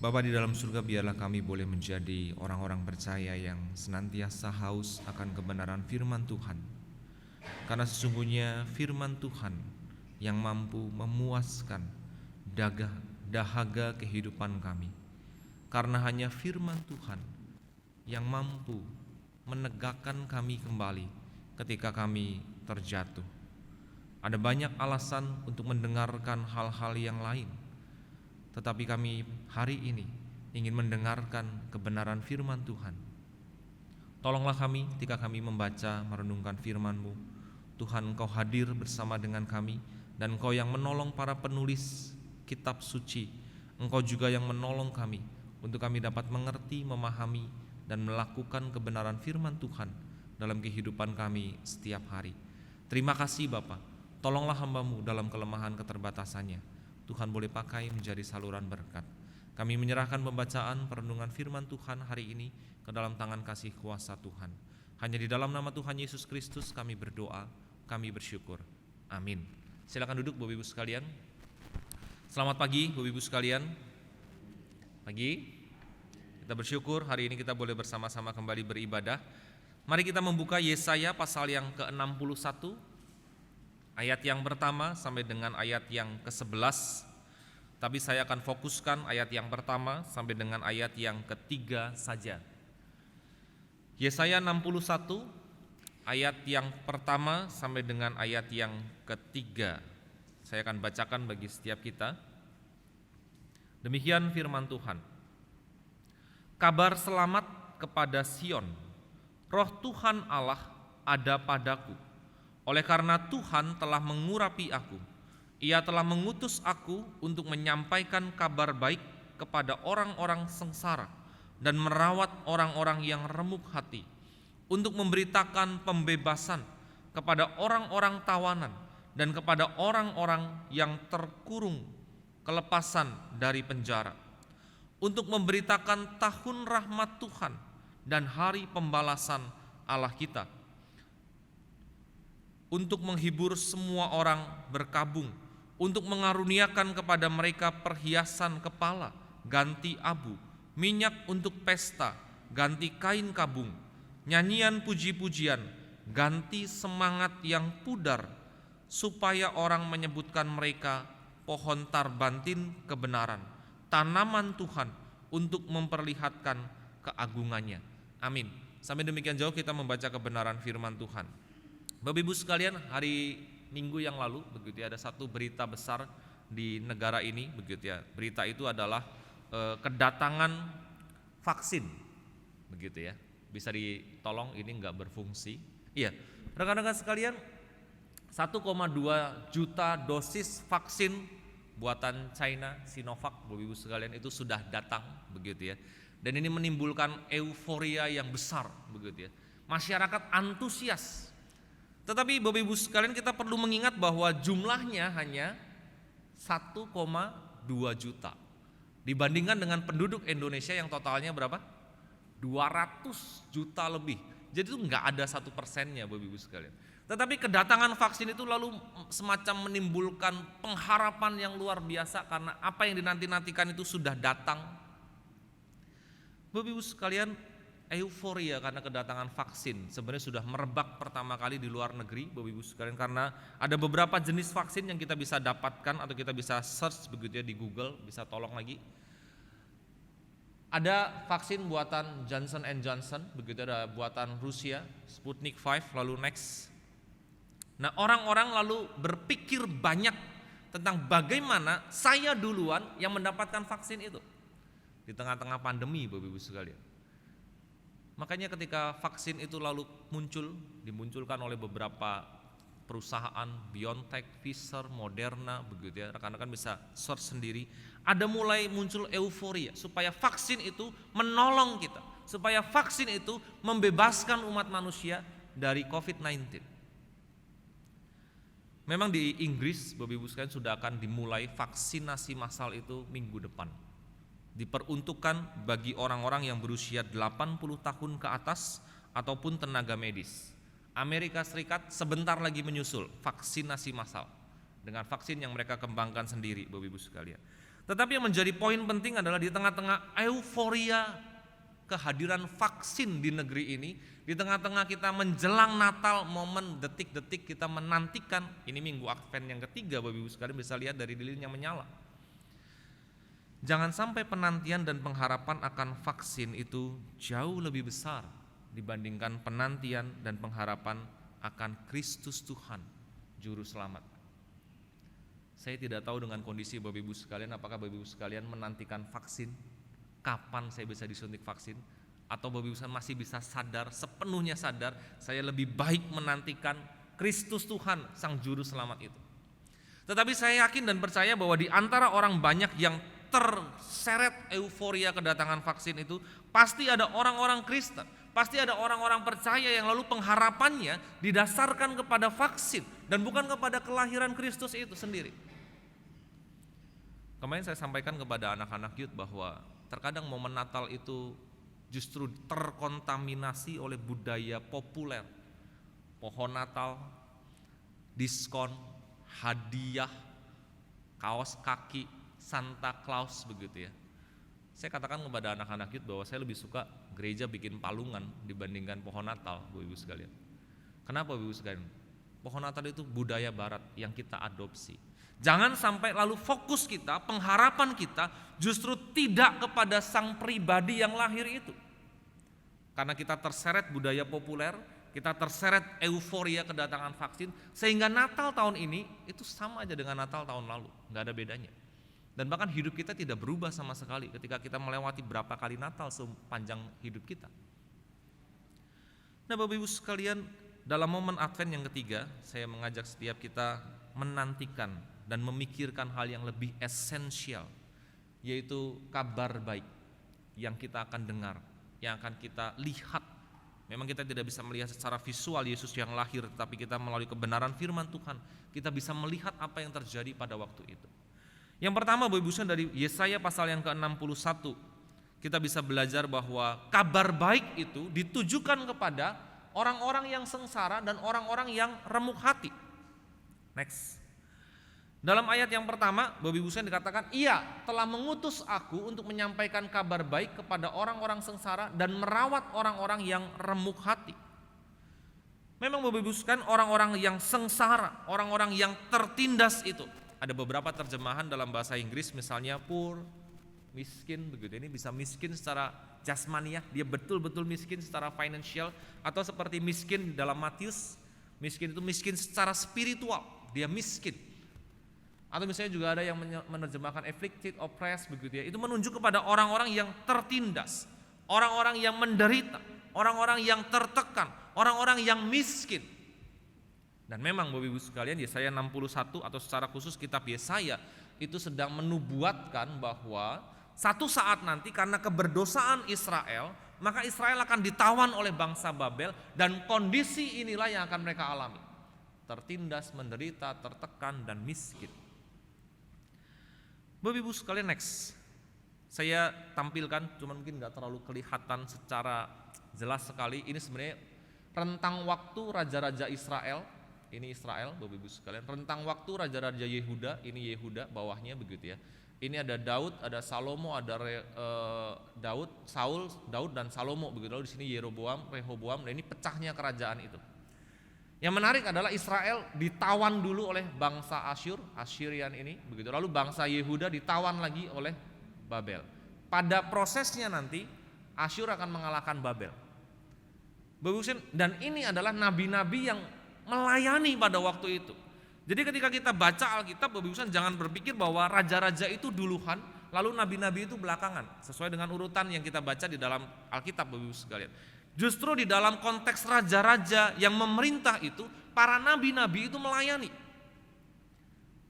Bapa di dalam surga, biarlah kami boleh menjadi orang-orang percaya yang senantiasa haus akan kebenaran firman Tuhan. Karena sesungguhnya firman Tuhan yang mampu memuaskan dahaga kehidupan kami. Karena hanya firman Tuhan yang mampu menegakkan kami kembali ketika kami terjatuh. Ada banyak alasan untuk mendengarkan hal-hal yang lain, tetapi kami hari ini ingin mendengarkan kebenaran firman Tuhan. Tolonglah kami ketika kami membaca merenungkan firman-Mu. Tuhan, Engkau hadir bersama dengan kami, dan Engkau yang menolong para penulis kitab suci. Engkau juga yang menolong kami untuk kami dapat mengerti, memahami, dan melakukan kebenaran firman Tuhan dalam kehidupan kami setiap hari. Terima kasih Bapa. Tolonglah hamba-Mu dalam kelemahan keterbatasannya. Tuhan boleh pakai menjadi saluran berkat. Kami menyerahkan pembacaan perenungan firman Tuhan hari ini ke dalam tangan kasih kuasa Tuhan. Hanya di dalam nama Tuhan Yesus Kristus kami berdoa, kami bersyukur. Amin. Silakan duduk Bapak Ibu sekalian. Selamat pagi Bapak Ibu sekalian. Pagi. Kita bersyukur hari ini kita boleh bersama-sama kembali beribadah. Mari kita membuka Yesaya pasal yang ke-61. Ayat yang pertama sampai dengan ayat yang ke-11. Tapi saya akan fokuskan ayat yang pertama sampai dengan ayat yang ketiga saja. Yesaya 61 ayat yang pertama sampai dengan ayat yang ketiga. Saya akan bacakan bagi setiap kita. Demikian firman Tuhan. Kabar selamat kepada Sion. Roh Tuhan Allah ada padaku. Oleh karena Tuhan telah mengurapi aku, Ia telah mengutus aku untuk menyampaikan kabar baik kepada orang-orang sengsara dan merawat orang-orang yang remuk hati, untuk memberitakan pembebasan kepada orang-orang tawanan dan kepada orang-orang yang terkurung kelepasan dari penjara, untuk memberitakan tahun rahmat Tuhan dan hari pembalasan Allah kita, untuk menghibur semua orang berkabung, untuk mengaruniakan kepada mereka perhiasan kepala, ganti abu, minyak untuk pesta, ganti kain kabung, nyanyian puji-pujian, ganti semangat yang pudar, supaya orang menyebutkan mereka pohon tarbantin kebenaran, tanaman Tuhan untuk memperlihatkan keagungannya. Amin. Sampai demikian jauh kita membaca kebenaran firman Tuhan. Bapak Ibu sekalian, hari Minggu yang lalu begitu ya, ada satu berita besar di negara ini begitu ya. Berita itu adalah kedatangan vaksin begitu ya. Bisa ditolong ini enggak berfungsi. Iya, rekan-rekan sekalian, 1,2 juta dosis vaksin buatan China Sinovac Bapak Ibu sekalian itu sudah datang begitu ya. Dan ini menimbulkan euforia yang besar begitu ya. Masyarakat antusias. Tetapi Bapak Ibu sekalian, kita perlu mengingat bahwa jumlahnya hanya 1,2 juta dibandingkan dengan penduduk Indonesia yang totalnya berapa? 200 juta lebih. Jadi itu enggak ada 1%-nya Bapak Ibu sekalian. Tetapi kedatangan vaksin itu lalu semacam menimbulkan pengharapan yang luar biasa karena apa yang dinanti-nantikan itu sudah datang. Bapak Ibu sekalian, euforia karena kedatangan vaksin sebenarnya sudah merebak pertama kali di luar negeri Bapak Ibu sekalian, karena ada beberapa jenis vaksin yang kita bisa dapatkan atau kita bisa search begitu ya di Google, bisa tolong lagi. Ada vaksin buatan Johnson & Johnson begitu, ada buatan Rusia Sputnik 5, lalu Next. Nah, orang-orang lalu berpikir banyak tentang bagaimana saya duluan yang mendapatkan vaksin itu di tengah-tengah pandemi Bapak Ibu sekalian. Makanya ketika vaksin itu lalu dimunculkan oleh beberapa perusahaan, BioNTech, Pfizer, Moderna begitu ya, rekan-rekan bisa search sendiri. Ada mulai muncul euforia supaya vaksin itu menolong kita, supaya vaksin itu membebaskan umat manusia dari COVID-19. Memang di Inggris Bapak Ibu sekalian sudah akan dimulai vaksinasi massal itu minggu depan. Diperuntukkan bagi orang-orang yang berusia 80 tahun ke atas ataupun tenaga medis. Amerika Serikat sebentar lagi menyusul vaksinasi massal dengan vaksin yang mereka kembangkan sendiri Bapak Ibu sekalian. Tetapi yang menjadi poin penting adalah di tengah-tengah euforia kehadiran vaksin di negeri ini, di tengah-tengah kita menjelang Natal, momen detik-detik kita menantikan, ini minggu Advent yang ketiga, Bapak Ibu sekalian bisa lihat dari lilinnya menyala. Jangan sampai penantian dan pengharapan akan vaksin itu jauh lebih besar dibandingkan penantian dan pengharapan akan Kristus Tuhan, Juru Selamat. Saya tidak tahu dengan kondisi Bapak Ibu sekalian, apakah Bapak Ibu sekalian menantikan vaksin, kapan saya bisa disuntik vaksin, atau Bapak Ibu sekalian masih bisa sadar, sepenuhnya sadar, saya lebih baik menantikan Kristus Tuhan, Sang Juru Selamat itu. Tetapi saya yakin dan percaya bahwa di antara orang banyak yang terseret euforia kedatangan vaksin itu, pasti ada orang-orang Kristen, pasti ada orang-orang percaya yang lalu pengharapannya didasarkan kepada vaksin dan bukan kepada kelahiran Kristus itu sendiri. Kemarin saya sampaikan kepada anak-anak youth bahwa terkadang momen Natal itu justru terkontaminasi oleh budaya populer. Pohon Natal, diskon, hadiah, kaos kaki, Santa Claus begitu ya. Saya katakan kepada anak-anak youth bahwa saya lebih suka gereja bikin palungan dibandingkan pohon Natal, Bapak Ibu sekalian. Kenapa Bapak Ibu sekalian? Pohon Natal itu budaya barat yang kita adopsi. Jangan sampai lalu fokus kita, pengharapan kita justru tidak kepada sang pribadi yang lahir itu. Karena kita terseret budaya populer, kita terseret euforia kedatangan vaksin, sehingga Natal tahun ini itu sama aja dengan Natal tahun lalu, nggak ada bedanya. Dan bahkan hidup kita tidak berubah sama sekali ketika kita melewati berapa kali Natal sepanjang hidup kita. Nah Bapak Ibu sekalian, dalam momen Advent yang ketiga, saya mengajak setiap kita menantikan dan memikirkan hal yang lebih esensial, yaitu kabar baik yang kita akan dengar, yang akan kita lihat. Memang kita tidak bisa melihat secara visual Yesus yang lahir, tetapi kita melalui kebenaran firman Tuhan, kita bisa melihat apa yang terjadi pada waktu itu. Yang pertama Bapak Ibu sekalian, dari Yesaya pasal yang ke-61, kita bisa belajar bahwa kabar baik itu ditujukan kepada orang-orang yang sengsara dan orang-orang yang remuk hati. Next. Dalam ayat yang pertama, Bapak Ibu sekalian dikatakan, Ia telah mengutus aku untuk menyampaikan kabar baik kepada orang-orang sengsara dan merawat orang-orang yang remuk hati. Memang Bapak Ibu sekalian, orang-orang yang sengsara, orang-orang yang tertindas itu, ada beberapa terjemahan dalam bahasa Inggris, misalnya poor, miskin begitu. Ini bisa miskin secara jasmaniah, dia betul-betul miskin secara financial, atau seperti miskin dalam Matius, miskin itu miskin secara spiritual, dia miskin. Atau misalnya juga ada yang menerjemahkan afflicted, oppressed begitu ya. Itu menunjuk kepada orang-orang yang tertindas, orang-orang yang menderita, orang-orang yang tertekan, orang-orang yang miskin. Dan memang Bapak Ibu sekalian, Yesaya 61 atau secara khusus kitab Yesaya itu sedang menubuatkan bahwa satu saat nanti karena keberdosaan Israel, maka Israel akan ditawan oleh bangsa Babel, dan kondisi inilah yang akan mereka alami. Tertindas, menderita, tertekan, dan miskin. Bapak Ibu sekalian, next. Saya tampilkan, cuma mungkin gak terlalu kelihatan secara jelas sekali. Ini sebenarnya rentang waktu raja-raja Israel. Ini Israel, Bapak Ibu sekalian. Rentang waktu raja-raja Yehuda, ini Yehuda bawahnya begitu ya. Ini ada Daud, ada Salomo, ada Daud dan Salomo begitu. Lalu di sini Yeroboam, Rehoboam, dan ini pecahnya kerajaan itu. Yang menarik adalah Israel ditawan dulu oleh bangsa Asyrian ini begitu. Lalu bangsa Yehuda ditawan lagi oleh Babel. Pada prosesnya nanti Asyur akan mengalahkan Babel. Dan ini adalah nabi-nabi yang melayani pada waktu itu. Jadi ketika kita baca Alkitab, Bapak Ibu jangan berpikir bahwa raja-raja itu duluan, lalu nabi-nabi itu belakangan, sesuai dengan urutan yang kita baca di dalam Alkitab, Bapak Ibu sekalian. Justru di dalam konteks raja-raja yang memerintah itu, para nabi-nabi itu melayani.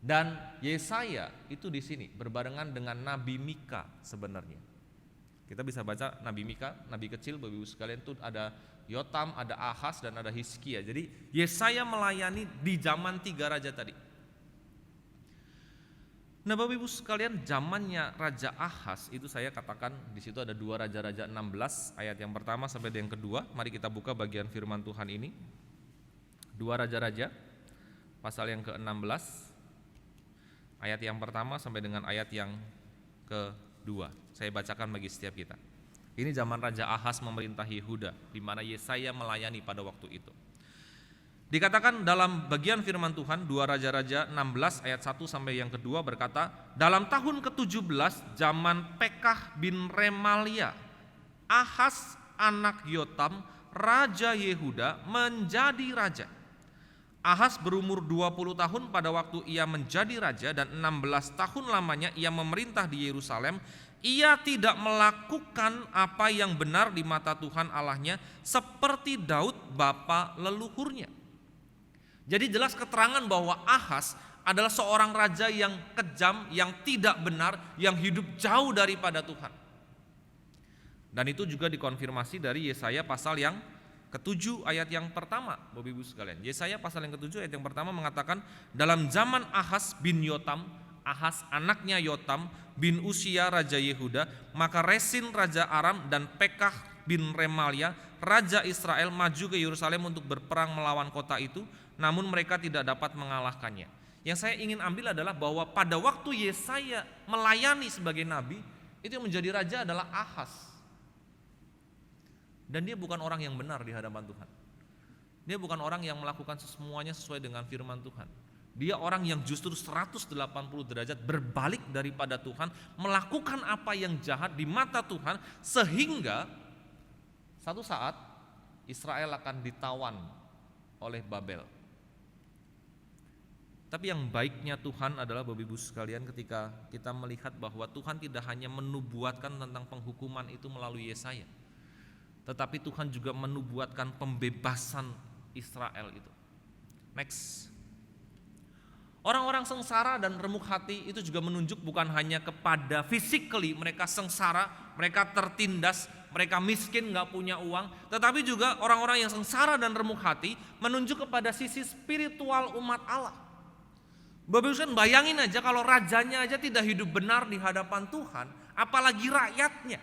Dan Yesaya itu di sini berbarengan dengan Nabi Mika sebenarnya. Kita bisa baca Nabi Mika, nabi kecil, Bapak Ibu sekalian, itu ada Yotam, ada Ahaz, dan ada Hizkia. Jadi Yesaya melayani di zaman 3 raja tadi. Nah Bapak Ibu sekalian, zamannya Raja Ahaz itu saya katakan di situ ada 2 Raja-Raja 16 ayat yang pertama sampai yang kedua. Mari kita buka bagian firman Tuhan ini. 2 Raja-Raja pasal yang ke-16 ayat yang pertama sampai dengan ayat yang kedua. Saya bacakan bagi setiap kita. Ini zaman Raja Ahaz memerintah Yehuda, di mana Yesaya melayani pada waktu itu. Dikatakan dalam bagian firman Tuhan 2 Raja-Raja 16 ayat 1 sampai yang kedua berkata, dalam tahun ke-17 zaman Pekah bin Remalia, Ahaz anak Yotam Raja Yehuda menjadi raja. Ahaz berumur 20 tahun pada waktu ia menjadi raja, dan 16 tahun lamanya ia memerintah di Yerusalem. Ia tidak melakukan apa yang benar di mata Tuhan Allahnya seperti Daud bapa leluhurnya. Jadi jelas keterangan bahwa Ahaz adalah seorang raja yang kejam, yang tidak benar, yang hidup jauh daripada Tuhan. Dan itu juga dikonfirmasi dari Yesaya pasal yang ke-7 ayat yang pertama, Bapak Ibu sekalian. Yesaya pasal yang ke-7 ayat yang pertama mengatakan, dalam zaman Ahaz bin Yotam, Ahaz anaknya Yotam bin Usia raja Yehuda, maka Resin raja Aram dan Pekah bin Remalia raja Israel maju ke Yerusalem untuk berperang melawan kota itu, namun mereka tidak dapat mengalahkannya. Yang saya ingin ambil adalah bahwa pada waktu Yesaya melayani sebagai nabi, itu yang menjadi raja adalah Ahaz. Dan dia bukan orang yang benar di hadapan Tuhan. Dia bukan orang yang melakukan semuanya sesuai dengan firman Tuhan. Dia orang yang justru 180 derajat berbalik daripada Tuhan, melakukan apa yang jahat di mata Tuhan, sehingga satu saat Israel akan ditawan oleh Babel. Tapi yang baiknya Tuhan adalah, Bapak Ibu sekalian, ketika kita melihat bahwa Tuhan tidak hanya menubuatkan tentang penghukuman itu melalui Yesaya, tetapi Tuhan juga menubuatkan pembebasan Israel itu. Next. Orang-orang sengsara dan remuk hati itu juga menunjuk bukan hanya kepada physically mereka sengsara, mereka tertindas, mereka miskin, gak punya uang, tetapi juga orang-orang yang sengsara dan remuk hati menunjuk kepada sisi spiritual umat Allah. Bapak Ibu, bayangin aja kalau rajanya aja tidak hidup benar di hadapan Tuhan, apalagi rakyatnya,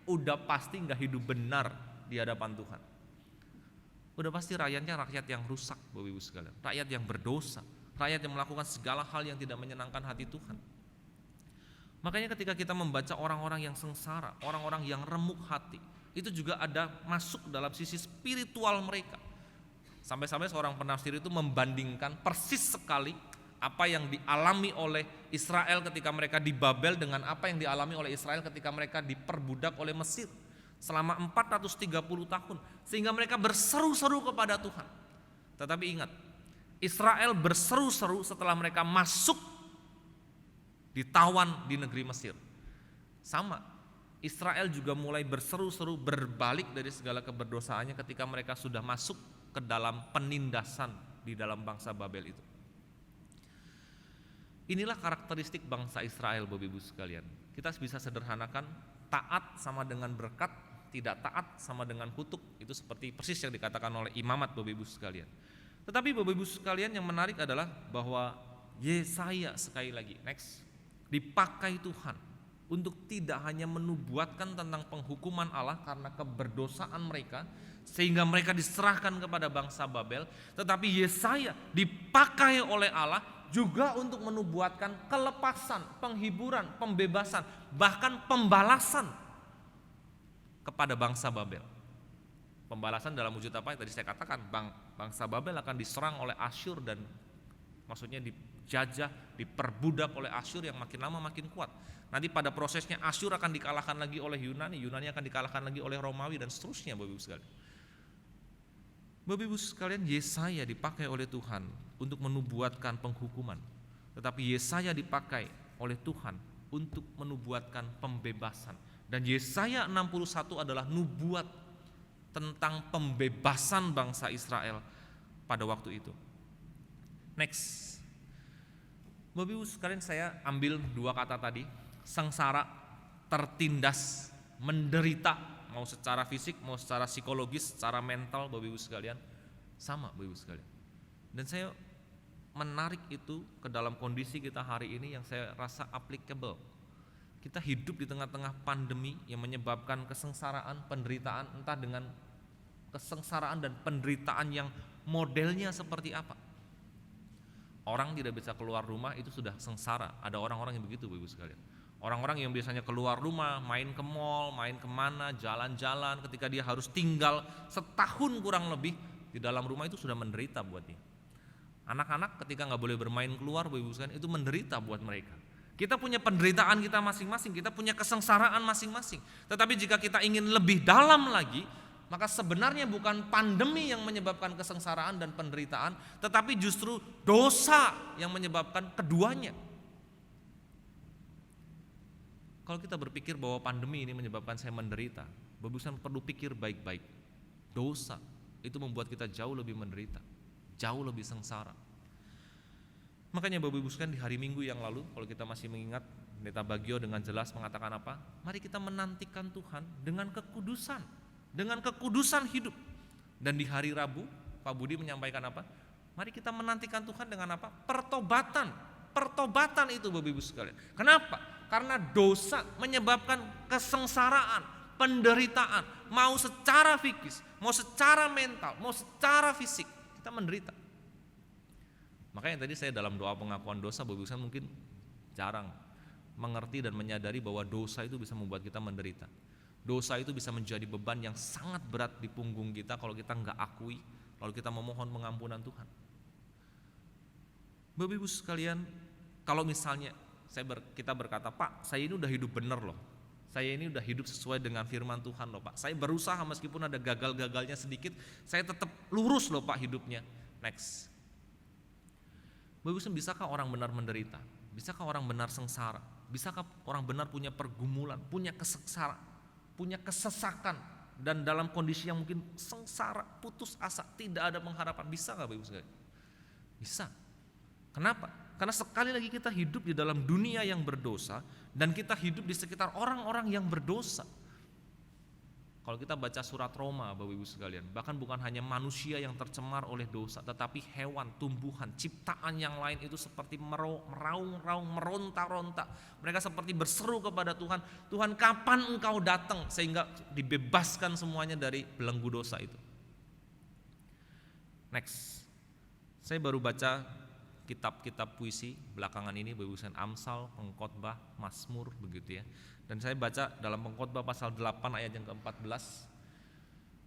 udah pasti gak hidup benar di hadapan Tuhan. Udah pasti rakyatnya rakyat yang rusak, Bapak Ibu sekalian, rakyat yang berdosa, rakyat yang melakukan segala hal yang tidak menyenangkan hati Tuhan. Makanya ketika kita membaca orang-orang yang sengsara, orang-orang yang remuk hati, itu juga ada masuk dalam sisi spiritual mereka. Sampai-sampai seorang penafsir itu membandingkan persis sekali apa yang dialami oleh Israel ketika mereka di Babel dengan apa yang dialami oleh Israel ketika mereka diperbudak oleh Mesir selama 430 tahun, sehingga mereka berseru-seru kepada Tuhan. Tetapi ingat, Israel berseru-seru setelah mereka masuk ditawan di negeri Mesir. Sama, Israel juga mulai berseru-seru berbalik dari segala keberdosaannya ketika mereka sudah masuk ke dalam penindasan di dalam bangsa Babel itu. Inilah karakteristik bangsa Israel, Bapak Ibu sekalian. Kita bisa sederhanakan, taat sama dengan berkat, tidak taat sama dengan kutuk. Itu seperti persis yang dikatakan oleh imamat, Bapak Ibu sekalian. Tetapi Bapak Ibu sekalian, yang menarik adalah bahwa Yesaya sekali lagi, next, dipakai Tuhan untuk tidak hanya menubuatkan tentang penghukuman Allah karena keberdosaan mereka sehingga mereka diserahkan kepada bangsa Babel, tetapi Yesaya dipakai oleh Allah juga untuk menubuatkan kelepasan, penghiburan, pembebasan, bahkan pembalasan kepada bangsa Babel. Pembalasan dalam wujud apa yang tadi saya katakan, bangsa Babel akan diserang oleh Asyur dan maksudnya dijajah, diperbudak oleh Asyur yang makin lama makin kuat. Nanti pada prosesnya Asyur akan dikalahkan lagi oleh Yunani, Yunani akan dikalahkan lagi oleh Romawi dan seterusnya, Bapak Ibu sekalian. Bapak Ibu sekalian, Yesaya dipakai oleh Tuhan untuk menubuatkan penghukuman, tetapi Yesaya dipakai oleh Tuhan untuk menubuatkan pembebasan. Dan Yesaya 61 adalah nubuat tentang pembebasan bangsa Israel pada waktu itu. Next. Bapak Ibu sekalian, saya ambil dua kata tadi, sengsara, tertindas, menderita, mau secara fisik, mau secara psikologis, secara mental, Bapak Ibu sekalian, sama Bapak Ibu sekalian. Dan saya menarik itu ke dalam kondisi kita hari ini yang saya rasa applicable. Kita hidup di tengah-tengah pandemi yang menyebabkan kesengsaraan, penderitaan, entah dengan kesengsaraan dan penderitaan yang modelnya seperti apa. Orang tidak bisa keluar rumah itu sudah sengsara. Ada orang-orang yang begitu, Bapak Ibu sekalian. Orang-orang yang biasanya keluar rumah, main ke mall, main kemana, jalan-jalan, ketika dia harus tinggal setahun kurang lebih di dalam rumah itu sudah menderita buat dia. Anak-anak ketika nggak boleh bermain keluar, Bapak Ibu sekalian, itu menderita buat mereka. Kita punya penderitaan kita masing-masing, kita punya kesengsaraan masing-masing. Tetapi jika kita ingin lebih dalam lagi, maka sebenarnya bukan pandemi yang menyebabkan kesengsaraan dan penderitaan, tetapi justru dosa yang menyebabkan keduanya. Kalau kita berpikir bahwa pandemi ini menyebabkan saya menderita, Bapak Ibu sekalian perlu pikir baik-baik. Dosa itu membuat kita jauh lebih menderita, jauh lebih sengsara. Makanya Bapak Ibu sekalian, di hari Minggu yang lalu, kalau kita masih mengingat, Pendeta Bagio dengan jelas mengatakan apa? Mari kita menantikan Tuhan dengan kekudusan hidup. Dan di hari Rabu, Pak Budi menyampaikan apa? Mari kita menantikan Tuhan dengan apa? Pertobatan. Pertobatan itu Bapak Ibu sekalian. Kenapa? Karena dosa menyebabkan kesengsaraan, penderitaan, mau secara fikis, mau secara mental, mau secara fisik, kita menderita. Makanya tadi saya dalam doa pengakuan dosa, Bapak Ibu sekalian, mungkin jarang mengerti dan menyadari bahwa dosa itu bisa membuat kita menderita. Dosa itu bisa menjadi beban yang sangat berat di punggung kita kalau kita nggak akui, lalu kita memohon pengampunan Tuhan. Bapak Ibu sekalian, kalau misalnya kita berkata, Pak, saya ini udah hidup benar loh, saya ini udah hidup sesuai dengan firman Tuhan loh Pak, saya berusaha meskipun ada gagal-gagalnya sedikit, saya tetap lurus loh Pak hidupnya. Next. Bapak Ibu, bisakah orang benar menderita? Bisakah orang benar sengsara? Bisakah orang benar punya pergumulan, punya kesengsaraan, punya kesesakan, dan dalam kondisi yang mungkin sengsara, putus asa, tidak ada pengharapan? Bisa nggak Bapak Ibu sekalian? Bisa. Kenapa? Karena sekali lagi kita hidup di dalam dunia yang berdosa, dan kita hidup di sekitar orang-orang yang berdosa. Kalau kita baca surat Roma, Bapak Ibu sekalian, bahkan bukan hanya manusia yang tercemar oleh dosa, tetapi hewan, tumbuhan, ciptaan yang lain itu seperti meraung-raung, meronta-ronta. Mereka seperti berseru kepada Tuhan, Tuhan kapan Engkau datang sehingga dibebaskan semuanya dari belenggu dosa itu. Next. Saya baru baca kitab-kitab puisi belakangan ini, Bapak Ibu sekalian, Amsal, Pengkhotbah, Mazmur, begitu ya. Dan saya baca dalam Pengkhotbah pasal 8 ayat yang ke-14,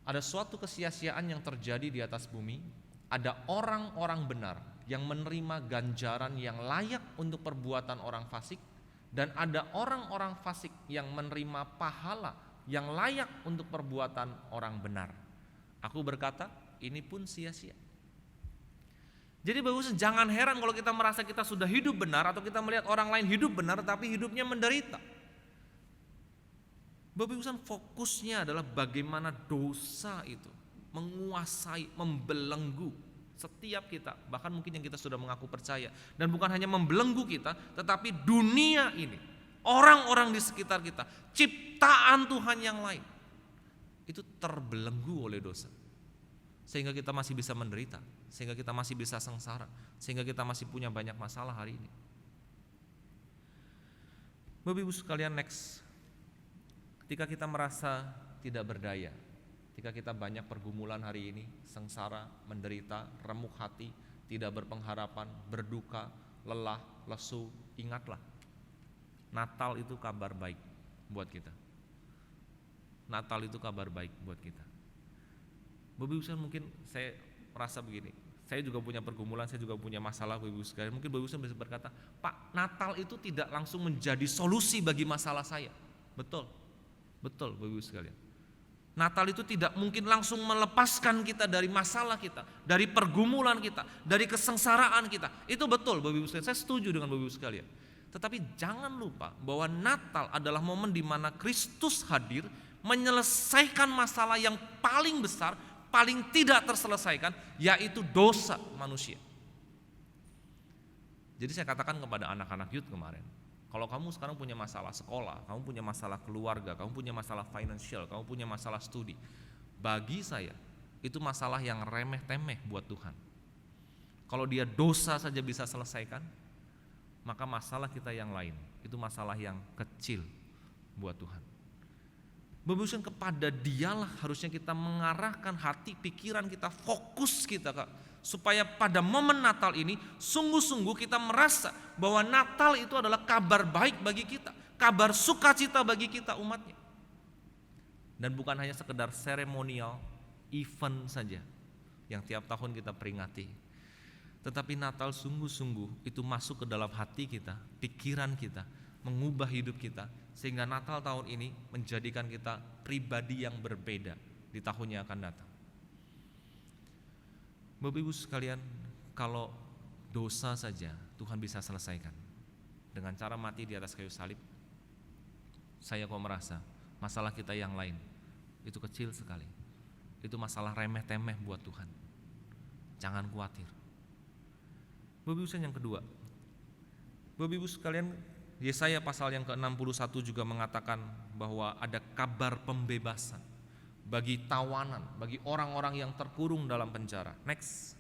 ada suatu kesia-siaan yang terjadi di atas bumi, ada orang-orang benar yang menerima ganjaran yang layak untuk perbuatan orang fasik, dan ada orang-orang fasik yang menerima pahala yang layak untuk perbuatan orang benar. Aku berkata, ini pun sia-sia. Jadi Bapak Ibu, jangan heran kalau kita merasa kita sudah hidup benar, atau kita melihat orang lain hidup benar tapi hidupnya menderita. Bapak Ibu, fokusnya adalah bagaimana dosa itu menguasai, membelenggu setiap kita, bahkan mungkin yang kita sudah mengaku percaya. Dan bukan hanya membelenggu kita, tetapi dunia ini, orang-orang di sekitar kita, ciptaan Tuhan yang lain, itu terbelenggu oleh dosa. Sehingga kita masih bisa menderita, sehingga kita masih bisa sengsara, sehingga kita masih punya banyak masalah hari ini. Bapak Ibu sekalian, next. Ketika kita merasa tidak berdaya, ketika kita banyak pergumulan hari ini, sengsara, menderita, remuk hati, tidak berpengharapan, berduka, lelah, lesu, ingatlah, Natal itu kabar baik buat kita. Natal itu kabar baik buat kita. Bapak Ibu sekalian, mungkin saya merasa begini, saya juga punya pergumulan, saya juga punya masalah Bapak Ibu sekalian. Mungkin Bapak Ibu sekalian bisa berkata, Pak, Natal itu tidak langsung menjadi solusi bagi masalah saya. Betul Bapak Ibu sekalian. Natal itu tidak mungkin langsung melepaskan kita dari masalah kita, dari pergumulan kita, dari kesengsaraan kita. Itu betul Bapak Ibu sekalian, saya setuju dengan Bapak Ibu sekalian. Tetapi jangan lupa bahwa Natal adalah momen di mana Kristus hadir menyelesaikan masalah yang paling besar, paling tidak terselesaikan, yaitu dosa manusia. Jadi saya katakan kepada anak-anak youth kemarin, kalau kamu sekarang punya masalah sekolah, kamu punya masalah keluarga, kamu punya masalah financial, kamu punya masalah studi, bagi saya itu masalah yang remeh-temeh buat Tuhan. Kalau dia dosa saja bisa selesaikan, maka masalah kita yang lain itu masalah yang kecil buat Tuhan. Bapak-Bapak, kepada Dialah harusnya kita mengarahkan hati, pikiran kita, fokus kita, Kak, supaya pada momen Natal ini sungguh-sungguh kita merasa bahwa Natal itu adalah kabar baik bagi kita. kabar sukacita bagi kita umatnya. Dan bukan hanya sekedar seremonial, event saja yang tiap tahun kita peringati. Tetapi Natal sungguh-sungguh itu masuk ke dalam hati kita, pikiran kita, mengubah hidup kita, sehingga Natal tahun ini menjadikan kita pribadi yang berbeda di tahun yang akan datang. Bapak Ibu sekalian, kalau dosa saja Tuhan bisa selesaikan dengan cara mati di atas kayu salib, saya kok merasa masalah kita yang lain itu kecil sekali. Itu masalah remeh-temeh buat Tuhan. Jangan khawatir. Bapak Ibu yang kedua, Bapak Ibu sekalian, Yesaya pasal yang ke-61 juga mengatakan bahwa ada kabar pembebasan bagi tawanan, bagi orang-orang yang terkurung dalam penjara. Next.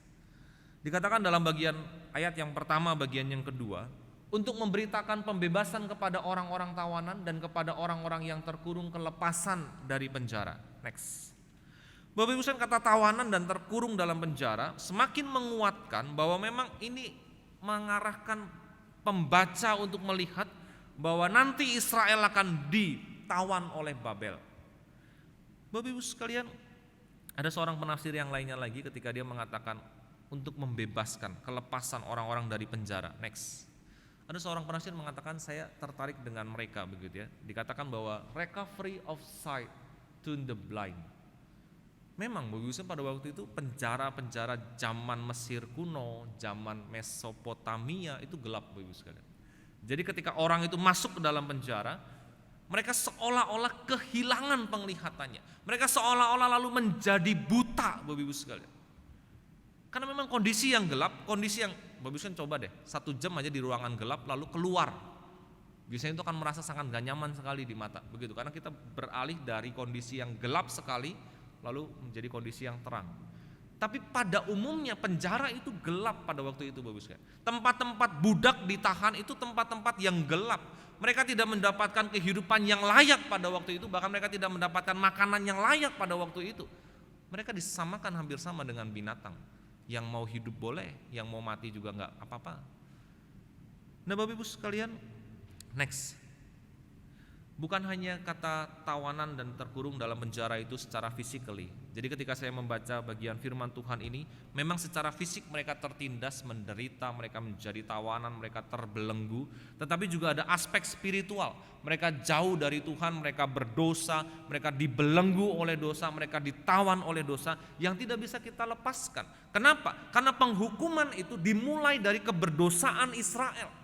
Dikatakan dalam bagian ayat yang pertama, bagian yang kedua, untuk memberitakan pembebasan kepada orang-orang tawanan dan kepada orang-orang yang terkurung, kelepasan dari penjara. Next. Bapak Ibu sekalian, kata tawanan dan terkurung dalam penjara semakin menguatkan bahwa memang ini mengarahkan pembaca untuk melihat bahwa nanti Israel akan ditawan oleh Babel. Bapak Ibu sekalian, ada seorang penafsir yang lainnya lagi ketika dia mengatakan untuk membebaskan, kelepasan orang-orang dari penjara. Next. Ada seorang penafsir mengatakan saya tertarik dengan mereka begitu ya. Dikatakan bahwa recovery of sight to the blind. Memang bagusnya pada waktu itu penjara-penjara zaman Mesir kuno, zaman Mesopotamia itu gelap Bapak Ibu sekalian. Jadi ketika orang itu masuk ke dalam penjara, mereka seolah-olah kehilangan penglihatannya. Mereka seolah-olah lalu menjadi buta Bapak Ibu sekalian. Karena memang kondisi yang gelap, kondisi yang Bapak Ibu sekalian coba deh 1 jam aja di ruangan gelap lalu keluar. Biasanya itu akan merasa sangat gak nyaman sekali di mata, begitu. Karena kita beralih dari kondisi yang gelap sekali lalu menjadi kondisi yang terang. Tapi pada umumnya penjara itu gelap pada waktu itu Bapak sekalian. Tempat-tempat budak ditahan itu tempat-tempat yang gelap. Mereka tidak mendapatkan kehidupan yang layak pada waktu itu, bahkan mereka tidak mendapatkan makanan yang layak pada waktu itu. Mereka disamakan hampir sama dengan binatang. Yang mau hidup boleh, yang mau mati juga enggak apa-apa. Nah Bapak Ibu sekalian, next. Bukan hanya kata tawanan dan terkurung dalam penjara itu secara physically. Jadi ketika saya membaca bagian firman Tuhan ini, memang secara fisik mereka tertindas, menderita, mereka menjadi tawanan, mereka terbelenggu. Tetapi juga ada aspek spiritual. Mereka jauh dari Tuhan, mereka berdosa, mereka dibelenggu oleh dosa, mereka ditawan oleh dosa yang tidak bisa kita lepaskan. Kenapa? Karena penghukuman itu dimulai dari keberdosaan Israel.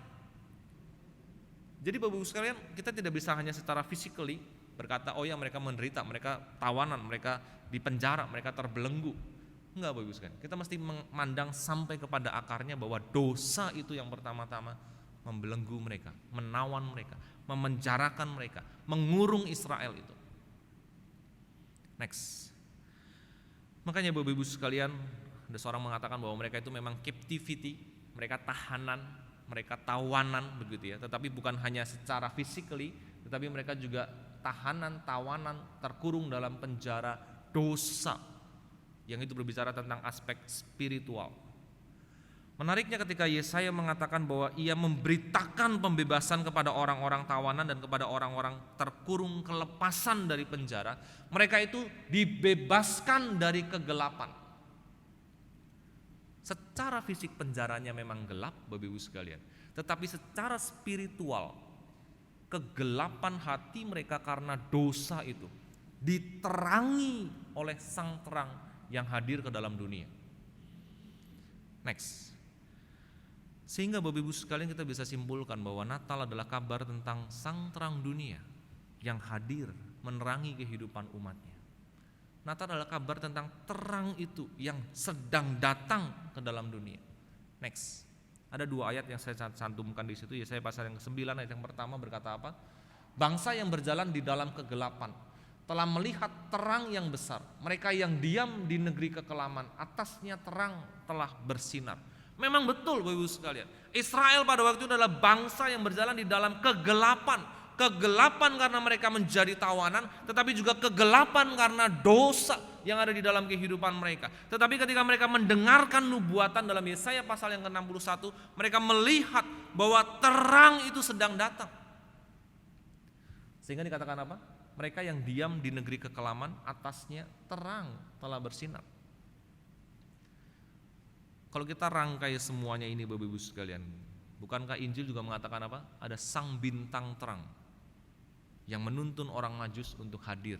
Jadi Bapak Ibu sekalian, kita tidak bisa hanya secara physically berkata, oh ya mereka menderita, mereka tawanan, mereka dipenjara, mereka terbelenggu. Enggak Bapak Ibu sekalian, kita mesti memandang sampai kepada akarnya bahwa dosa itu yang pertama-tama membelenggu mereka, menawan mereka, memenjarakan mereka, mengurung Israel itu. Next. Makanya Bapak Ibu sekalian, ada seorang mengatakan bahwa mereka itu memang captivity, mereka tahanan, mereka tawanan begitu ya, tetapi bukan hanya secara physically, tetapi mereka juga tahanan, tawanan, terkurung dalam penjara dosa, yang itu berbicara tentang aspek spiritual. Menariknya ketika Yesaya mengatakan bahwa ia memberitakan pembebasan kepada orang-orang tawanan dan kepada orang-orang terkurung, kelepasan dari penjara, mereka itu dibebaskan dari kegelapan. Secara fisik penjaranya memang gelap Bapak Ibu sekalian, tetapi secara spiritual kegelapan hati mereka karena dosa itu diterangi oleh sang terang yang hadir ke dalam dunia. Next. Sehingga Bapak Ibu sekalian kita bisa simpulkan bahwa Natal adalah kabar tentang sang terang dunia yang hadir menerangi kehidupan umatnya. Natal adalah kabar tentang terang itu yang sedang datang ke dalam dunia. Next. Ada 2 ayat yang saya cantumkan di situ. Yesaya pasal yang ke-9 ayat yang pertama berkata apa? Bangsa yang berjalan di dalam kegelapan telah melihat terang yang besar. Mereka yang diam di negeri kekelaman, atasnya terang telah bersinar. Memang betul Bapak Ibu sekalian, Israel pada waktu itu adalah bangsa yang berjalan di dalam kegelapan. Kegelapan karena mereka menjadi tawanan, tetapi juga kegelapan karena dosa yang ada di dalam kehidupan mereka. Tetapi ketika mereka mendengarkan nubuatan dalam Yesaya pasal yang ke-61, mereka melihat bahwa terang itu sedang datang. Sehingga dikatakan apa? Mereka yang diam di negeri kekelaman, atasnya terang telah bersinar. Kalau kita rangkai semuanya ini Bapak Ibu sekalian, bukankah Injil juga mengatakan apa? Ada sang bintang terang yang menuntun orang Majus untuk hadir.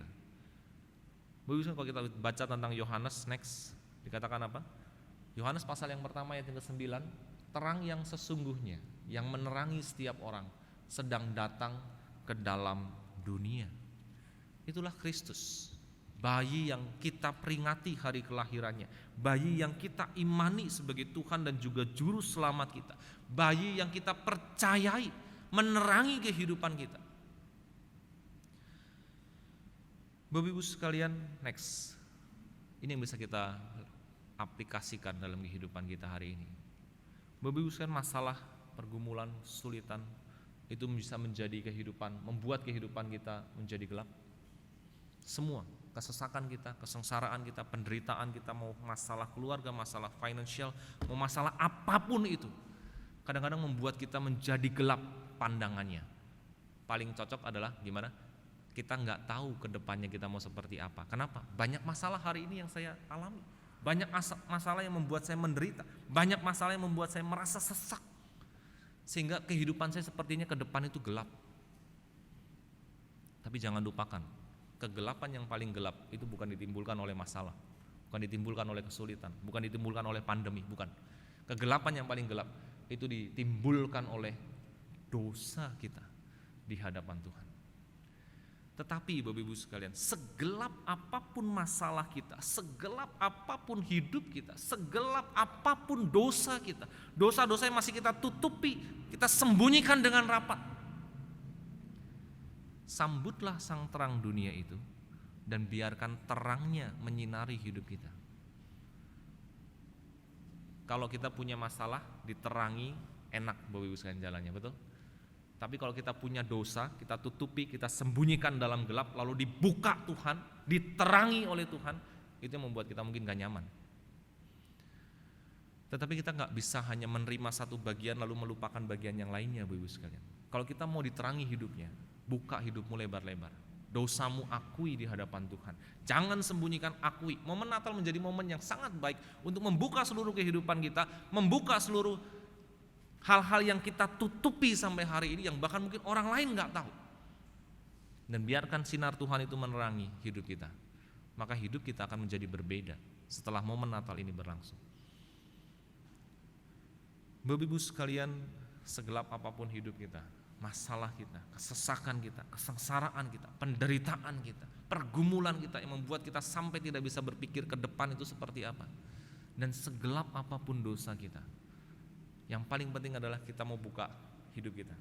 Bapak Ibu, kalau kita baca tentang Yohanes next, dikatakan apa? Yohanes pasal yang pertama ayat yang ke-9, terang yang sesungguhnya yang menerangi setiap orang sedang datang ke dalam dunia. Itulah Kristus, bayi yang kita peringati hari kelahirannya, bayi yang kita imani sebagai Tuhan dan juga juru selamat kita, bayi yang kita percayai menerangi kehidupan kita. Bapak Ibu sekalian, next, ini yang bisa kita aplikasikan dalam kehidupan kita hari ini. Bapak Ibu sekalian, masalah, pergumulan, kesulitan itu bisa menjadi kehidupan, membuat kehidupan kita menjadi gelap. Semua kesesakan kita, kesengsaraan kita, penderitaan kita, mau masalah keluarga, masalah financial, mau masalah apapun itu, kadang-kadang membuat kita menjadi gelap pandangannya. Paling cocok adalah gimana? Kita nggak tahu ke depannya kita mau seperti apa. Kenapa? Banyak masalah hari ini yang saya alami, banyak masalah yang membuat saya menderita, banyak masalah yang membuat saya merasa sesak, sehingga kehidupan saya sepertinya ke depan itu gelap. Tapi jangan lupakan, kegelapan yang paling gelap itu bukan ditimbulkan oleh masalah, bukan ditimbulkan oleh kesulitan, bukan ditimbulkan oleh pandemi, bukan. Kegelapan yang paling gelap itu ditimbulkan oleh dosa kita di hadapan Tuhan. Tetapi Bapak Ibu sekalian, segelap apapun masalah kita, segelap apapun hidup kita, segelap apapun dosa kita, dosa-dosa yang masih kita tutupi, kita sembunyikan dengan rapat, sambutlah sang terang dunia itu dan biarkan terangnya menyinari hidup kita. Kalau kita punya masalah, diterangi, enak Bapak Ibu sekalian jalannya, betul? Tapi kalau kita punya dosa, kita tutupi, kita sembunyikan dalam gelap, lalu dibuka Tuhan, diterangi oleh Tuhan, itu yang membuat kita mungkin gak nyaman. Tetapi kita gak bisa hanya menerima satu bagian lalu melupakan bagian yang lainnya, Bapak Ibu sekalian. Kalau kita mau diterangi hidupnya, buka hidupmu lebar-lebar, dosamu akui di hadapan Tuhan, jangan sembunyikan, akui. Momen Natal menjadi momen yang sangat baik untuk membuka seluruh kehidupan kita, membuka seluruh hal-hal yang kita tutupi sampai hari ini, yang bahkan mungkin orang lain gak tahu. Dan biarkan sinar Tuhan itu menerangi hidup kita, maka hidup kita akan menjadi berbeda setelah momen Natal ini berlangsung. Bapak Ibu sekalian, segelap apapun hidup kita, masalah kita, kesesakan kita, kesengsaraan kita, penderitaan kita, pergumulan kita yang membuat kita sampai tidak bisa berpikir ke depan itu seperti apa, dan segelap apapun dosa kita, yang paling penting adalah kita mau buka hidup kita.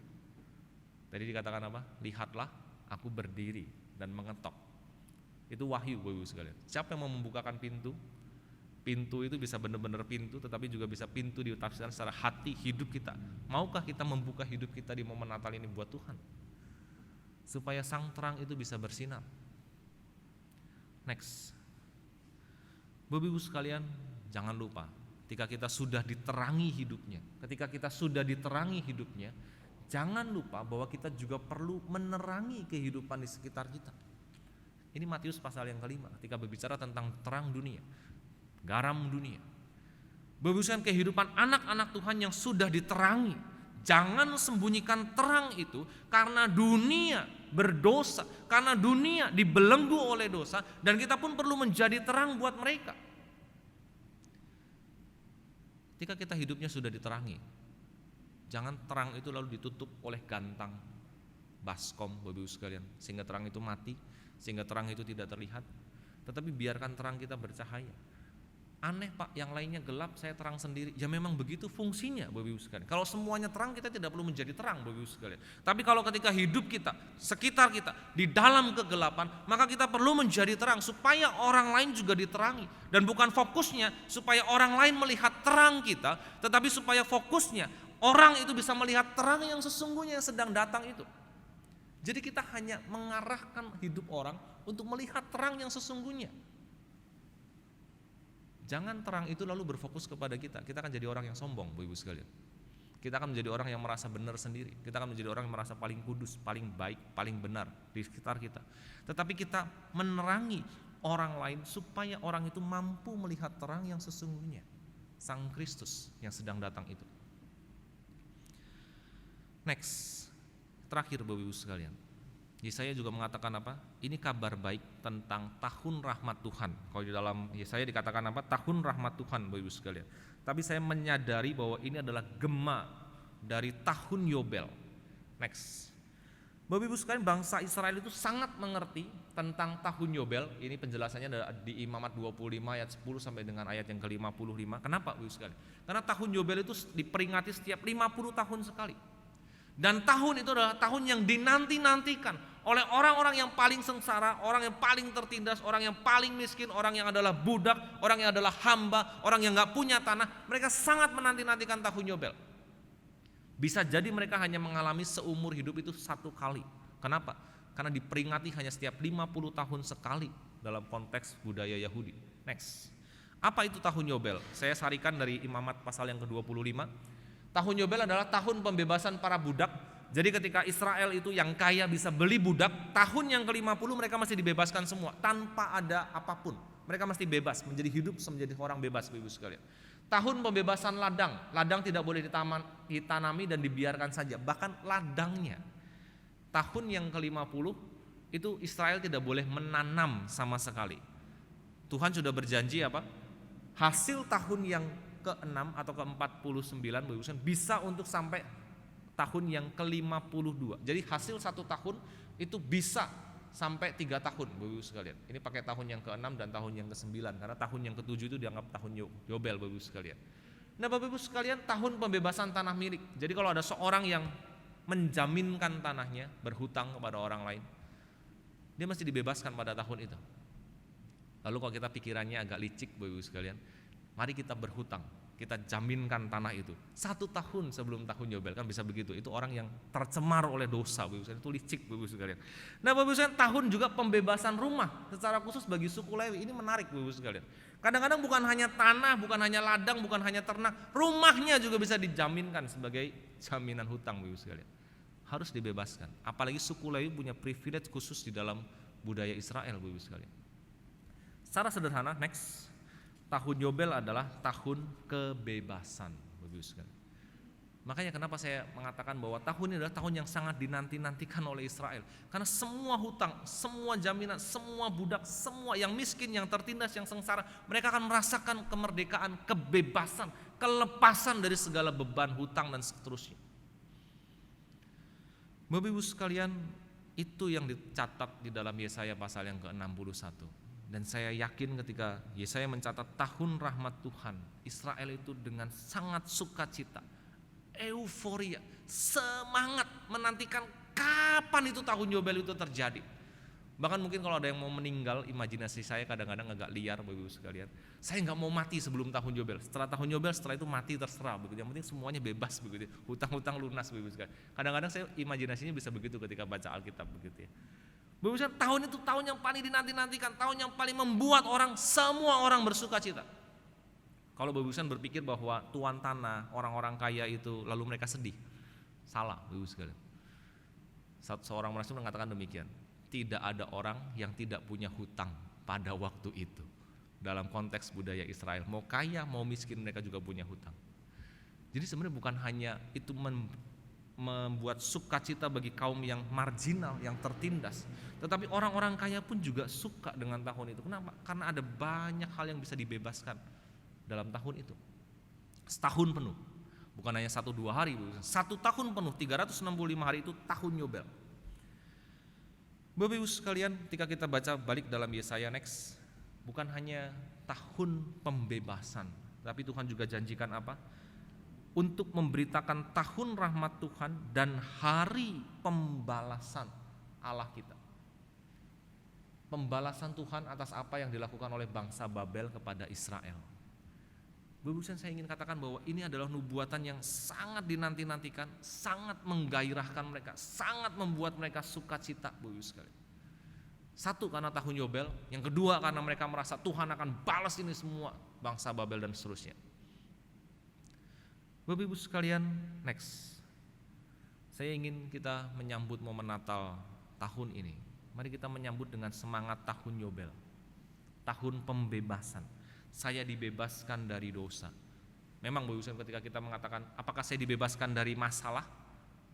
Tadi dikatakan apa? Lihatlah, aku berdiri dan mengetok. Itu wahyu Bapak Ibu sekalian. Siapa yang mau membukakan pintu? Pintu itu bisa benar-benar pintu, tetapi juga bisa pintu ditafsirkan secara hati hidup kita. Maukah kita membuka hidup kita di momen Natal ini buat Tuhan, supaya sang terang itu bisa bersinar? Next, Bapak Ibu sekalian, jangan lupa, ketika kita sudah diterangi hidupnya, jangan lupa bahwa kita juga perlu menerangi kehidupan di sekitar kita. Ini Matius pasal yang kelima, ketika berbicara tentang terang dunia, garam dunia. Bapak kehidupan anak-anak Tuhan yang sudah diterangi, jangan sembunyikan terang itu karena dunia berdosa, karena dunia dibelenggu oleh dosa, dan kita pun perlu menjadi terang buat mereka. Ketika kita hidupnya sudah diterangi, jangan terang itu lalu ditutup oleh gantang baskom Bapak Ibu sekalian, sehingga terang itu mati, sehingga terang itu tidak terlihat. Tetapi biarkan terang kita bercahaya. Aneh Pak, yang lainnya gelap, saya terang sendiri. Ya memang begitu fungsinya Bapak Ibu sekalian. Kalau semuanya terang, kita tidak perlu menjadi terang Bapak Ibu sekalian. Tapi kalau ketika hidup kita, sekitar kita di dalam kegelapan, maka kita perlu menjadi terang supaya orang lain juga diterangi. Dan bukan fokusnya supaya orang lain melihat terang kita, tetapi supaya fokusnya orang itu bisa melihat terang yang sesungguhnya yang sedang datang itu. Jadi kita hanya mengarahkan hidup orang untuk melihat terang yang sesungguhnya. Jangan terang itu lalu berfokus kepada kita akan jadi orang yang sombong Bapak Ibu sekalian. Kita akan menjadi orang yang merasa benar sendiri. Kita akan menjadi orang yang merasa paling kudus, paling baik, paling benar di sekitar kita. Tetapi kita menerangi orang lain supaya orang itu mampu melihat terang yang sesungguhnya, Sang Kristus yang sedang datang itu. Next, terakhir Bapak Ibu sekalian, Yesaya juga mengatakan apa? Ini kabar baik tentang tahun rahmat Tuhan. Kalau di dalam Yesaya dikatakan apa? Tahun rahmat Tuhan, Bapak Ibu sekalian. Tapi saya menyadari bahwa ini adalah gema dari tahun Yobel. Next. Bapak Ibu sekalian, bangsa Israel itu sangat mengerti tentang tahun Yobel. Ini penjelasannya ada di Imamat 25 ayat 10 sampai dengan ayat yang ke-55. Kenapa Bapak Ibu sekalian? Karena tahun Yobel itu diperingati setiap 50 tahun sekali. Dan tahun itu adalah tahun yang dinanti-nantikan oleh orang-orang yang paling sengsara, orang yang paling tertindas, orang yang paling miskin, orang yang adalah budak, orang yang adalah hamba, orang yang gak punya tanah. Mereka sangat menanti-nantikan tahun Yobel. Bisa jadi mereka hanya mengalami seumur hidup itu satu kali. Kenapa? Karena diperingati hanya setiap 50 tahun sekali dalam konteks budaya Yahudi. Next. Apa itu tahun Yobel? Saya sarikan dari Imamat pasal yang ke-25. Tahun Yobel adalah tahun pembebasan para budak. Jadi ketika Israel itu yang kaya bisa beli budak, tahun yang ke-50 mereka masih dibebaskan semua tanpa ada apapun. Mereka masih bebas, menjadi hidup menjadi orang bebas, Ibu sekalian. Tahun pembebasan ladang. Ladang tidak boleh ditanami dan dibiarkan saja, bahkan ladangnya. Tahun yang ke-50 itu Israel tidak boleh menanam sama sekali. Tuhan sudah berjanji apa? Hasil tahun yang ke-6 atau ke-49 bisa untuk sampai tahun yang ke-52. Jadi hasil satu tahun itu bisa sampai 3 tahun, Bapak-Ibu sekalian. Ini pakai tahun yang ke-6 dan tahun yang ke-9 karena tahun yang ke-7 itu dianggap tahun Yobel, Bapak-Ibu sekalian. Nah, Bapak-Ibu sekalian, tahun pembebasan tanah milik. Jadi kalau ada seorang yang menjaminkan tanahnya, berhutang kepada orang lain, dia mesti dibebaskan pada tahun itu. Lalu kalau kita pikirannya agak licik, Bapak-Ibu sekalian, mari kita berhutang, kita jaminkan tanah itu 1 tahun sebelum tahun Yobel, kan bisa begitu. Itu orang yang tercemar oleh dosa, Bapak Ibu sekalian. Itu licik, Bapak Ibu sekalian. Nah, Bapak Ibu sekalian, tahun juga pembebasan rumah secara khusus bagi suku Lewi. Ini menarik, Bapak Ibu sekalian. Kadang-kadang bukan hanya tanah, bukan hanya ladang, bukan hanya ternak, rumahnya juga bisa dijaminkan sebagai jaminan hutang, Bapak Ibu sekalian. Harus dibebaskan. Apalagi suku Lewi punya privilege khusus di dalam budaya Israel, Bapak Ibu sekalian. Secara sederhana, next. Tahun Yobel adalah tahun kebebasan, Bapak Ibu sekalian. Makanya kenapa saya mengatakan bahwa tahun ini adalah tahun yang sangat dinanti-nantikan oleh Israel. Karena semua hutang, semua jaminan, semua budak, semua yang miskin, yang tertindas, yang sengsara, mereka akan merasakan kemerdekaan, kebebasan, kelepasan dari segala beban hutang dan seterusnya. Bapak Ibu sekalian, itu yang dicatat di dalam Yesaya pasal yang ke-61. Dan saya yakin ketika Yesaya mencatat tahun rahmat Tuhan, Israel itu dengan sangat sukacita, euforia, semangat menantikan kapan itu tahun Yobel itu terjadi. Bahkan mungkin kalau ada yang mau meninggal, imajinasi saya kadang-kadang agak liar, Bapak Ibu sekalian. Saya nggak mau mati sebelum tahun Yobel. Setelah tahun Yobel, setelah itu mati terserah, begitu. Yang penting semuanya bebas, begitu. Hutang-hutang lunas, Bapak Ibu sekalian. Kadang-kadang saya imajinasinya bisa begitu ketika baca Alkitab, begitu ya. Bapak Ibu, tahun itu tahun yang paling dinanti-nantikan, tahun yang paling membuat semua orang bersuka cita. Kalau Bapak Ibu berpikir bahwa tuan tanah, orang-orang kaya itu lalu mereka sedih, salah, Bapak Ibu sekalian. Seorang rasul mengatakan demikian, tidak ada orang yang tidak punya hutang pada waktu itu. Dalam konteks budaya Israel, mau kaya mau miskin mereka juga punya hutang. Jadi sebenarnya bukan hanya itu membuat sukacita bagi kaum yang marginal, yang tertindas, tetapi orang-orang kaya pun juga suka dengan tahun itu. Kenapa? Karena ada banyak hal yang bisa dibebaskan dalam tahun itu. Setahun penuh, bukan hanya 1-2 hari, 1 tahun penuh, 365 hari itu tahun Yobel. Bapak Ibu sekalian, ketika kita baca balik dalam Yesaya next, bukan hanya tahun pembebasan, tapi Tuhan juga janjikan apa? Untuk memberitakan tahun rahmat Tuhan dan hari pembalasan Allah kita. Pembalasan Tuhan atas apa yang dilakukan oleh bangsa Babel kepada Israel. Bapak saya ingin katakan bahwa ini adalah nubuatan yang sangat dinanti-nantikan, sangat menggairahkan mereka, sangat membuat mereka sukacita, Bapak sekalian. Satu, karena tahun Yobel. Yang kedua, karena mereka merasa Tuhan akan balas ini semua bangsa Babel dan seterusnya. Bapak Ibu sekalian, next. Saya ingin kita menyambut momen Natal tahun ini. Mari kita menyambut dengan semangat tahun Yobel, tahun pembebasan. Saya dibebaskan dari dosa. Memang Bapak Ibu, ketika kita mengatakan apakah saya dibebaskan dari masalah,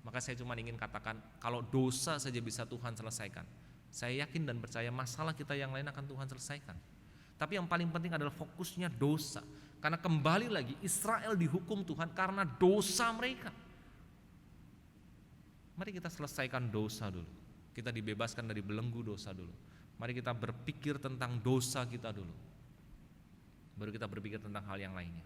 maka saya cuma ingin katakan kalau dosa saja bisa Tuhan selesaikan. Saya yakin dan percaya masalah kita yang lain akan Tuhan selesaikan. Tapi yang paling penting adalah fokusnya dosa. Karena kembali lagi Israel dihukum Tuhan karena dosa mereka. Mari kita selesaikan dosa dulu. Kita dibebaskan dari belenggu dosa dulu. Mari kita berpikir tentang dosa kita dulu, baru kita berpikir tentang hal yang lainnya.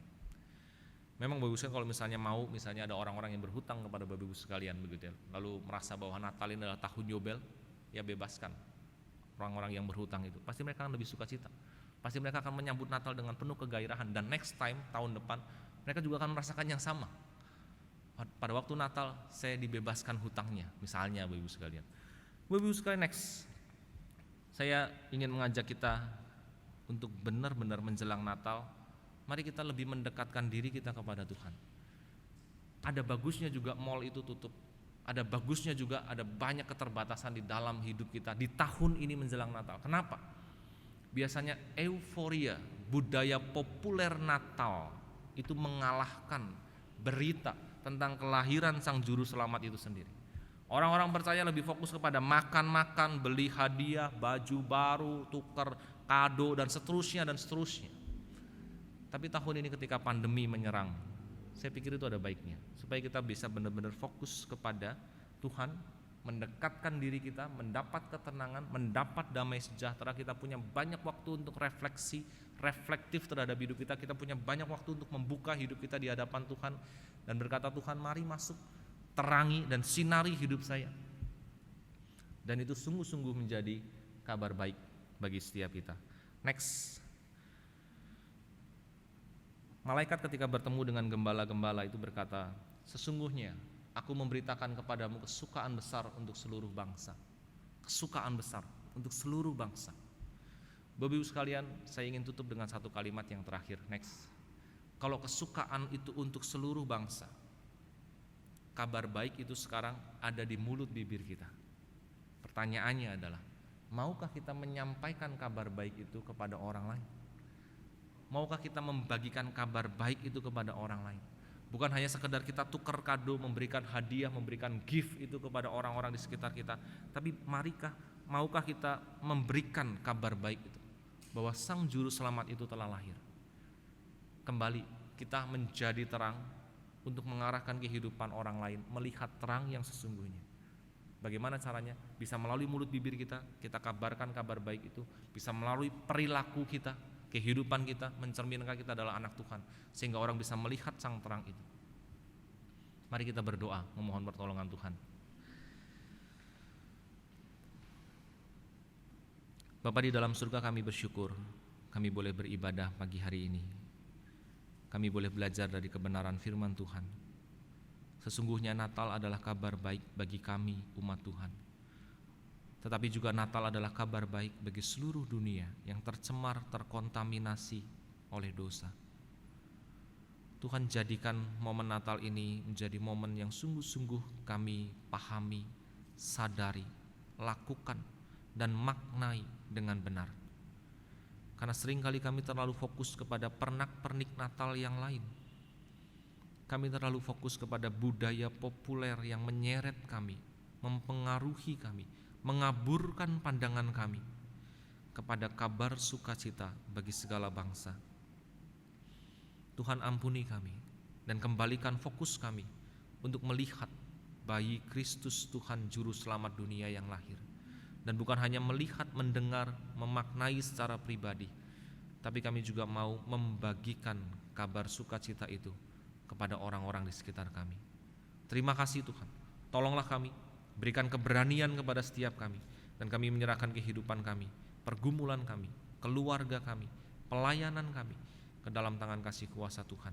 Memang Bapak Ibu kalau misalnya ada orang-orang yang berhutang kepada Bapak Ibu sekalian begitu ya, lalu merasa bahwa Natal ini adalah tahun Yobel, ya bebaskan orang-orang yang berhutang itu. Pasti mereka akan lebih sukacita. Pasti mereka akan menyambut Natal dengan penuh kegairahan, dan next time, tahun depan, mereka juga akan merasakan yang sama. Pada waktu Natal saya dibebaskan hutangnya, misalnya Bapak Ibu sekalian. Bapak Ibu sekalian, next, saya ingin mengajak kita untuk benar-benar menjelang Natal, mari kita lebih mendekatkan diri kita kepada Tuhan. Ada bagusnya juga mall itu tutup, ada bagusnya juga ada banyak keterbatasan di dalam hidup kita di tahun ini menjelang Natal. Kenapa? Biasanya euforia, budaya populer Natal itu mengalahkan berita tentang kelahiran Sang Juru Selamat itu sendiri. Orang-orang percaya lebih fokus kepada makan-makan, beli hadiah, baju baru, tukar kado dan seterusnya dan seterusnya. Tapi tahun ini ketika pandemi menyerang, saya pikir itu ada baiknya supaya kita bisa benar-benar fokus kepada Tuhan, mendekatkan diri kita, mendapat ketenangan, mendapat damai sejahtera. Kita punya banyak waktu untuk reflektif terhadap hidup kita. Kita punya banyak waktu untuk membuka hidup kita di hadapan Tuhan dan berkata, Tuhan mari masuk, terangi dan sinari hidup saya. Dan itu sungguh-sungguh menjadi kabar baik bagi setiap kita. Next. Malaikat ketika bertemu dengan gembala-gembala itu berkata, sesungguhnya aku memberitakan kepadamu kesukaan besar untuk seluruh bangsa. Kesukaan besar untuk seluruh bangsa. Bapak Ibu sekalian, saya ingin tutup dengan satu kalimat yang terakhir. Next. Kalau kesukaan itu untuk seluruh bangsa, kabar baik itu sekarang ada di mulut bibir kita. Pertanyaannya adalah, maukah kita menyampaikan kabar baik itu kepada orang lain? Maukah kita membagikan kabar baik itu kepada orang lain? Bukan hanya sekedar kita tukar kado, memberikan hadiah, memberikan gift itu kepada orang-orang di sekitar kita, tapi maukah kita memberikan kabar baik itu, bahwa Sang Juru Selamat itu telah lahir. Kembali kita menjadi terang untuk mengarahkan kehidupan orang lain, melihat terang yang sesungguhnya. Bagaimana caranya? Bisa melalui mulut bibir kita, kita kabarkan kabar baik itu, bisa melalui perilaku kita, kehidupan kita, mencerminkan kita adalah anak Tuhan, sehingga orang bisa melihat sang terang itu. Mari kita berdoa, memohon pertolongan Tuhan. Bapa di dalam surga, kami bersyukur kami boleh beribadah pagi hari ini. Kami boleh belajar dari kebenaran firman Tuhan. Sesungguhnya Natal adalah kabar baik bagi kami umat Tuhan. Tetapi juga Natal adalah kabar baik bagi seluruh dunia yang tercemar, terkontaminasi oleh dosa. Tuhan jadikan momen Natal ini menjadi momen yang sungguh-sungguh kami pahami, sadari, lakukan, dan maknai dengan benar. Karena seringkali kami terlalu fokus kepada pernak-pernik Natal yang lain. Kami terlalu fokus kepada budaya populer yang menyeret kami, mempengaruhi kami, mengaburkan pandangan kami kepada kabar sukacita bagi segala bangsa. Tuhan ampuni kami dan kembalikan fokus kami untuk melihat bayi Kristus Tuhan Juru Selamat dunia yang lahir. Dan bukan hanya melihat, mendengar, memaknai secara pribadi, tapi kami juga mau membagikan kabar sukacita itu kepada orang-orang di sekitar kami. Terima kasih Tuhan, tolonglah kami, berikan keberanian kepada setiap kami, dan kami menyerahkan kehidupan kami, pergumulan kami, keluarga kami, pelayanan kami ke dalam tangan kasih kuasa Tuhan.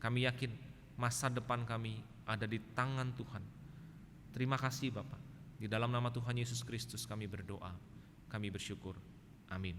Kami yakin masa depan kami ada di tangan Tuhan. Terima kasih Bapa. Di dalam nama Tuhan Yesus Kristus kami berdoa, kami bersyukur. Amin.